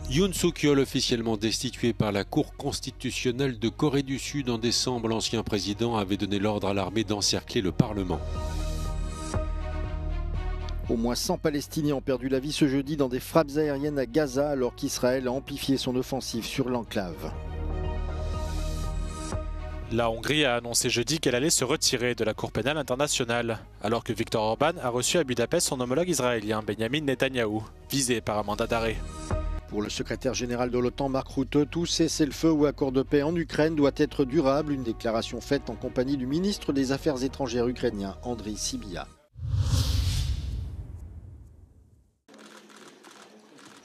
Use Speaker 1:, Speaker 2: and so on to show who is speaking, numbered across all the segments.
Speaker 1: Yoon Suk-yeol, officiellement destitué par la Cour constitutionnelle de Corée du Sud en décembre, l'ancien président avait donné l'ordre à l'armée d'encercler le Parlement.
Speaker 2: Au moins 100 Palestiniens ont perdu la vie ce jeudi dans des frappes aériennes à Gaza alors qu'Israël a amplifié son offensive sur l'enclave.
Speaker 3: La Hongrie a annoncé jeudi qu'elle allait se retirer de la Cour pénale internationale, alors que Viktor Orban a reçu à Budapest son homologue israélien Benjamin Netanyahou, visé par un mandat d'arrêt.
Speaker 2: Pour le secrétaire général de l'OTAN, Mark Rutte, tout cessez-le-feu ou accord de paix en Ukraine doit être durable, une déclaration faite en compagnie du ministre des Affaires étrangères ukrainien, Andriy Sybiha.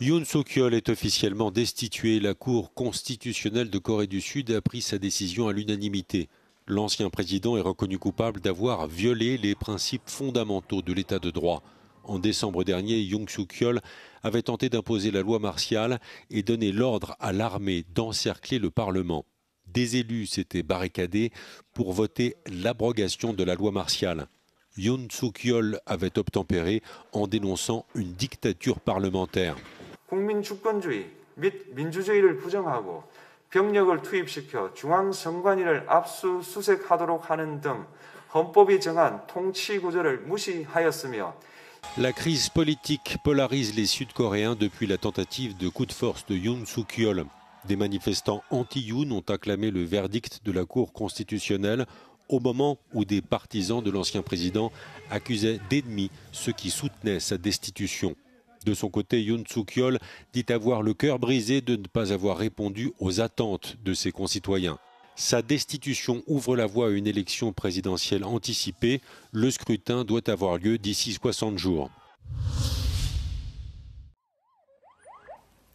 Speaker 1: Yoon Suk-yeol est officiellement destitué. La Cour constitutionnelle de Corée du Sud a pris sa décision à l'unanimité. L'ancien président est reconnu coupable d'avoir violé les principes fondamentaux de l'état de droit. En décembre dernier, Yoon Suk-yeol avait tenté d'imposer la loi martiale et donné l'ordre à l'armée d'encercler le Parlement. Des élus s'étaient barricadés pour voter l'abrogation de la loi martiale. Yoon Suk-yeol avait obtempéré en dénonçant une dictature parlementaire.
Speaker 4: 국민 주권주의 및 민주주의를 부정하고 병력을 투입시켜 중앙선관위를 압수수색하도록 하는 등 헌법이 정한 통치 구조를 무시하였으며
Speaker 1: La crise politique polarise les Sud-Coréens depuis la tentative de coup de force de Yoon Suk-yeol. Des manifestants anti-Yoon ont acclamé le verdict de la Cour constitutionnelle au moment où des partisans de l'ancien président accusaient d'ennemis ceux qui soutenaient sa destitution. De son côté, Yoon Suk-yeol dit avoir le cœur brisé de ne pas avoir répondu aux attentes de ses concitoyens. Sa destitution ouvre la voie à une élection présidentielle anticipée. Le scrutin doit avoir lieu d'ici 60 jours.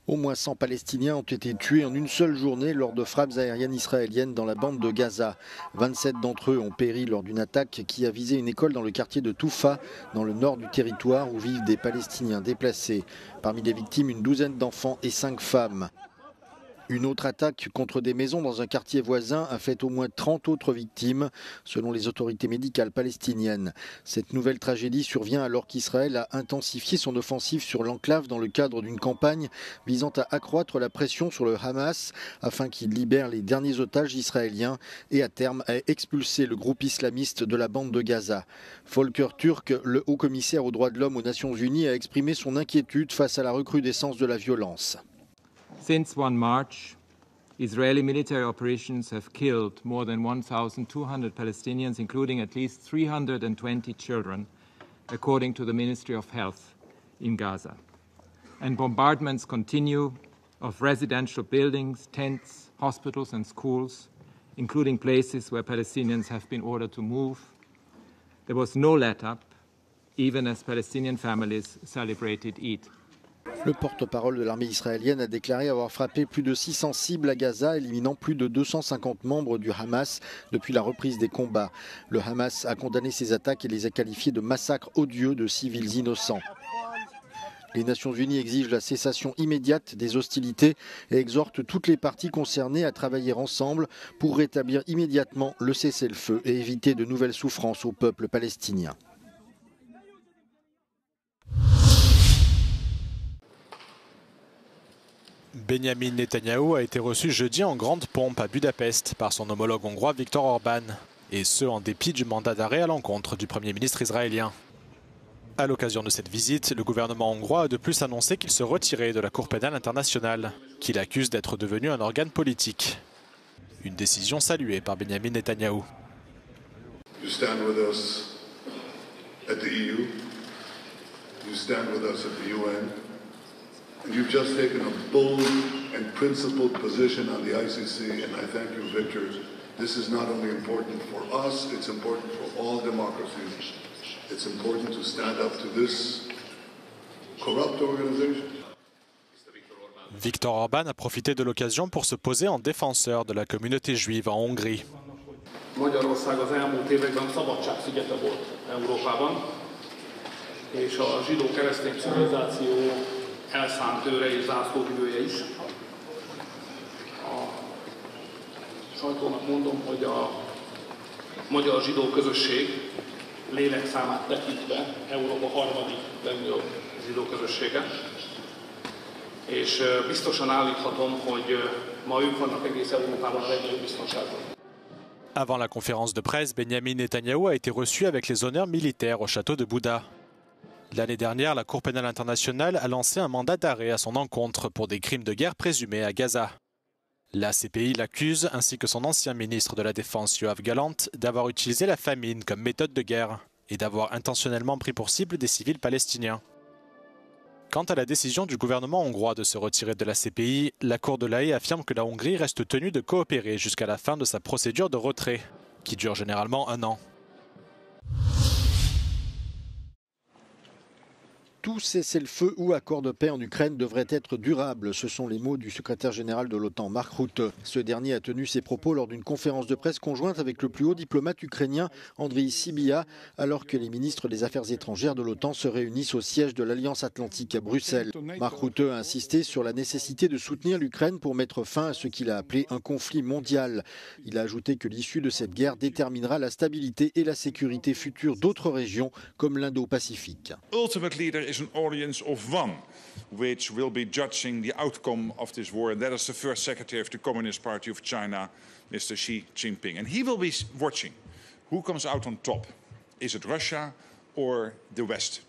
Speaker 2: Au moins 100 Palestiniens ont été tués en une seule journée lors de frappes aériennes israéliennes dans la bande de Gaza. 27 d'entre eux ont péri lors d'une attaque qui a visé une école dans le quartier de Toufa, dans le nord du territoire où vivent des Palestiniens déplacés. Parmi les victimes, une douzaine d'enfants et 5 femmes. Une autre attaque contre des maisons dans un quartier voisin a fait au moins 30 autres victimes, selon les autorités médicales palestiniennes. Cette nouvelle tragédie survient alors qu'Israël a intensifié son offensive sur l'enclave dans le cadre d'une campagne visant à accroître la pression sur le Hamas afin qu'il libère les derniers otages israéliens et à terme à expulser le groupe islamiste de la bande de Gaza. Volker Türk, le haut-commissaire aux droits de l'homme aux Nations Unies, a exprimé son inquiétude face à la recrudescence de la violence.
Speaker 5: Since 1 March, Israeli military operations have killed more than 1,200 Palestinians, including at least 320 children, according to the Ministry of Health in Gaza. And bombardments continue of residential buildings, tents, hospitals and schools, including places where Palestinians have been ordered to move. There was no let-up, even as Palestinian families celebrated Eid.
Speaker 2: Le porte-parole de l'armée israélienne a déclaré avoir frappé plus de 600 cibles à Gaza, éliminant plus de 250 membres du Hamas depuis la reprise des combats. Le Hamas a condamné ces attaques et les a qualifiées de massacres odieux de civils innocents. Les Nations Unies exigent la cessation immédiate des hostilités et exhortent toutes les parties concernées à travailler ensemble pour rétablir immédiatement le cessez-le-feu et éviter de nouvelles souffrances au peuple palestinien.
Speaker 3: Benjamin Netanyahou a été reçu jeudi en grande pompe à Budapest par son homologue hongrois Viktor Orban, et ce en dépit du mandat d'arrêt à l'encontre du Premier ministre israélien. À l'occasion de cette visite, le gouvernement hongrois a de plus annoncé qu'il se retirait de la Cour pénale internationale, qu'il accuse d'être devenu un organe politique. Une décision saluée par Benjamin Netanyahou.
Speaker 6: You stand with us at the EU. You stand with us at the UN. And you've just taken a bold and principled position on the ICC, and I thank you, Victor. This is not only important for us, it's important for all democracies. It's important to stand up to this corrupt organization.
Speaker 3: Viktor Orban a profité de l'occasion pour se poser en défenseur de la communauté juive en Hongrie.
Speaker 7: Magyarország az elmúlt években szabadságszigete volt Európában, és a zsidó-keresztény civilizáció elszánt őre és zászlóvivője is. A sajtónak mondom, hogy a magyar zsidó közösség lélekszámát tekintve Európa harmadik legnagyobb zsidó közössége. És biztosan állíthatom, hogy ma ők vannak egész Európában a legnagyobb biztonságban.
Speaker 3: Avant la conférence de presse, Benyamin Netanyahou a été reçu avec les honneurs militaires au château de Bouddha. L'année dernière, la Cour pénale internationale a lancé un mandat d'arrêt à son encontre pour des crimes de guerre présumés à Gaza. La CPI l'accuse, ainsi que son ancien ministre de la Défense Yoav Gallant, d'avoir utilisé la famine comme méthode de guerre et d'avoir intentionnellement pris pour cible des civils palestiniens. Quant à la décision du gouvernement hongrois de se retirer de la CPI, la Cour de La Haye affirme que la Hongrie reste tenue de coopérer jusqu'à la fin de sa procédure de retrait, qui dure généralement 1 an.
Speaker 2: Tout cessez-le-feu ou accord de paix en Ukraine devrait être durable. Ce sont les mots du secrétaire général de l'OTAN, Mark Rutte. Ce dernier a tenu ses propos lors d'une conférence de presse conjointe avec le plus haut diplomate ukrainien, Andriy Sybiha, alors que les ministres des Affaires étrangères de l'OTAN se réunissent au siège de l'Alliance Atlantique à Bruxelles. Mark Rutte a insisté sur la nécessité de soutenir l'Ukraine pour mettre fin à ce qu'il a appelé un conflit mondial. Il a ajouté que l'issue de cette guerre déterminera la stabilité et la sécurité future d'autres régions comme l'Indo-Pacifique.
Speaker 8: Is an audience of one, which will be judging the outcome of this war, and that is the first secretary of the Communist Party of China, Mr. Xi Jinping. And he will be watching who comes out on top. Is it Russia or the West?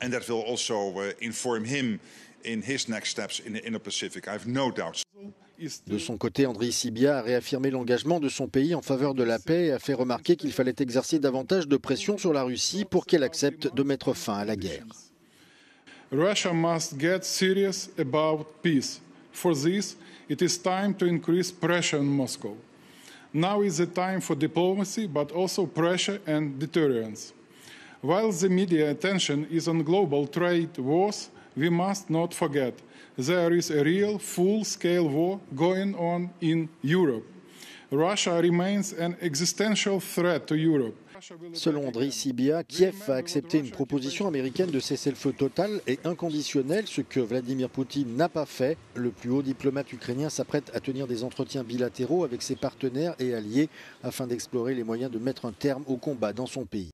Speaker 8: And that will also inform him in his next steps in the Indo-Pacific. I have no doubts.
Speaker 2: De son côté, Andriy Sybiha a réaffirmé l'engagement de son pays en faveur de la paix et a fait remarquer qu'il fallait exercer davantage de pression sur la Russie pour qu'elle accepte de mettre fin à la guerre.
Speaker 9: Russia must get serious about peace. For this, it is time to increase pressure on Moscow. Now is the time for diplomacy, but also pressure and deterrence. While the media attention is on global trade wars, we must not forget there is a real full-scale war going on in Europe. Russia remains an existential threat to Europe.
Speaker 2: Selon Andriy Sybiha, Kiev a accepté une proposition américaine de cessez-le-feu total et inconditionnel, ce que Vladimir Poutine n'a pas fait. Le plus haut diplomate ukrainien s'apprête à tenir des entretiens bilatéraux avec ses partenaires et alliés afin d'explorer les moyens de mettre un terme au combat dans son pays.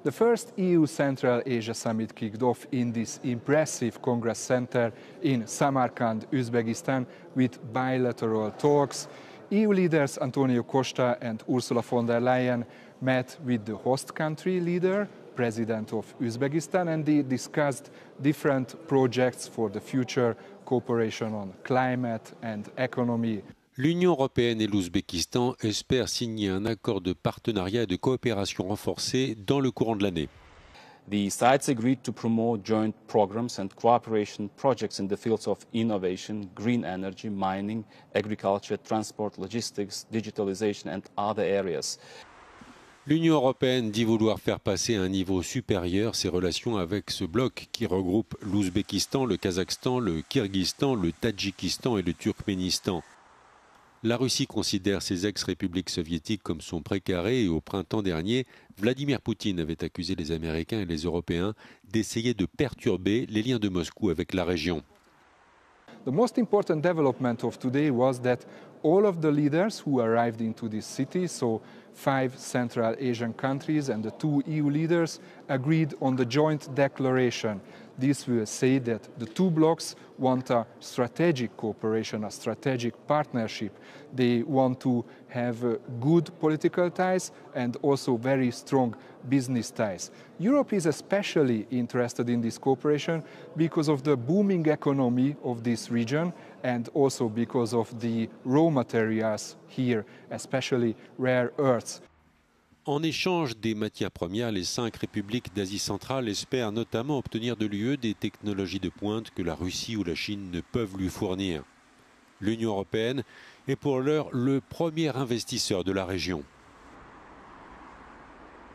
Speaker 10: The first EU Central Asia Summit kicked off in this impressive Congress Center in Samarkand, Uzbekistan, with bilateral talks. EU leaders Antonio Costa and Ursula von der Leyen met with the host country leader, President of Uzbekistan, and they discussed different projects for the future cooperation on climate and economy.
Speaker 1: L'Union européenne et l'Ouzbékistan espèrent signer un accord de partenariat et de coopération renforcée dans le courant de l'année.
Speaker 11: The sides agreed to promote joint programs and cooperation projects in the fields of innovation, green energy, mining, agriculture, transport, logistics, digitalization and other areas.
Speaker 1: L'Union européenne dit vouloir faire passer à un niveau supérieur ses relations avec ce bloc qui regroupe l'Ouzbékistan, le Kazakhstan, le Kirghizistan, le Tadjikistan et le Turkménistan. La Russie considère ces ex-républiques soviétiques comme son précaré et au printemps dernier, Vladimir Poutine avait accusé les Américains et les Européens d'essayer de perturber les liens de Moscou avec la région.
Speaker 10: The most important development of today was that all of the leaders who arrived into this city, so 5 Central Asian countries and the 2 EU leaders, agreed on the joint declaration. This will say that the 2 blocs want a strategic cooperation, a strategic partnership. They want to have good political ties and also very strong business ties. Europe is especially interested in this cooperation because of the booming economy of this region and also because of the raw materials here, especially rare earths.
Speaker 1: En échange des matières premières, les 5 républiques d'Asie centrale espèrent notamment obtenir de l'UE des technologies de pointe que la Russie ou la Chine ne peuvent lui fournir. L'Union européenne est pour l'heure le premier investisseur de la région.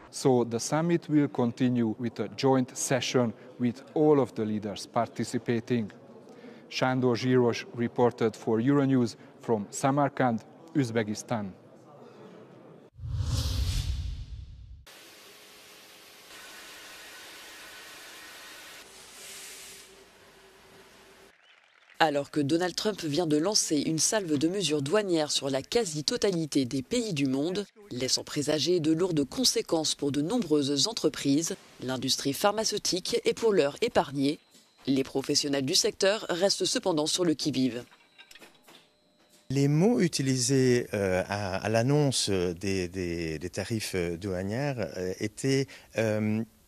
Speaker 10: So the summit will continue with a joint session with all of the leaders participating. Sándor Zsiros reported for Euronews from Samarkand, Uzbekistan.
Speaker 12: Alors que Donald Trump vient de lancer une salve de mesures douanières sur la quasi-totalité des pays du monde, laissant présager de lourdes conséquences pour de nombreuses entreprises, l'industrie pharmaceutique est pour l'heure épargnée. Les professionnels du secteur restent cependant sur le qui-vive.
Speaker 13: Les mots utilisés à l'annonce des tarifs douanières étaient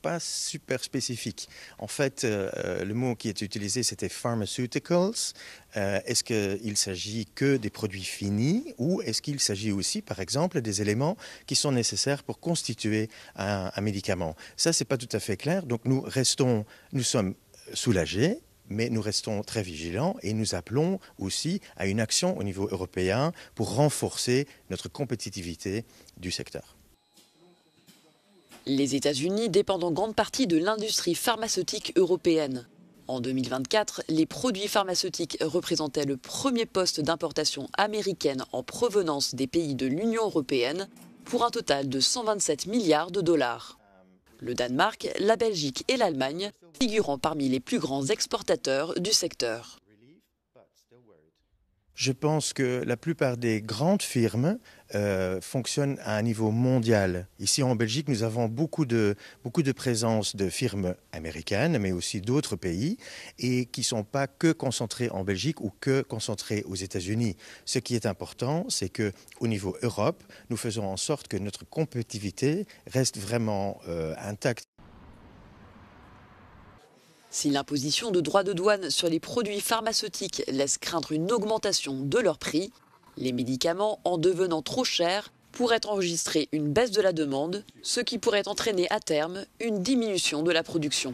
Speaker 13: pas super spécifiques. En fait, le mot qui est utilisé, c'était pharmaceuticals. Est-ce qu'il s'agit que des produits finis ou est-ce qu'il s'agit aussi, par exemple, des éléments qui sont nécessaires pour constituer un médicament? Ça, c'est pas tout à fait clair. Donc nous sommes soulagés, mais nous restons très vigilants et nous appelons aussi à une action au niveau européen pour renforcer notre compétitivité du secteur.
Speaker 12: Les États-Unis dépendent en grande partie de l'industrie pharmaceutique européenne. En 2024, les produits pharmaceutiques représentaient le premier poste d'importation américaine en provenance des pays de l'Union européenne pour un total de 127 milliards de dollars. Le Danemark, la Belgique et l'Allemagne figurant parmi les plus grands exportateurs du secteur.
Speaker 13: Je pense que la plupart des grandes firmes fonctionnent à un niveau mondial. Ici en Belgique, nous avons beaucoup de présence de firmes américaines, mais aussi d'autres pays, et qui ne sont pas que concentrées en Belgique ou que concentrées aux États-Unis. Ce qui est important, c'est qu'au niveau Europe, nous faisons en sorte que notre compétitivité reste vraiment intacte.
Speaker 12: Si l'imposition de droits de douane sur les produits pharmaceutiques laisse craindre une augmentation de leur prix, les médicaments, en devenant trop chers, pourraient enregistrer une baisse de la demande, ce qui pourrait entraîner à terme une diminution de la production.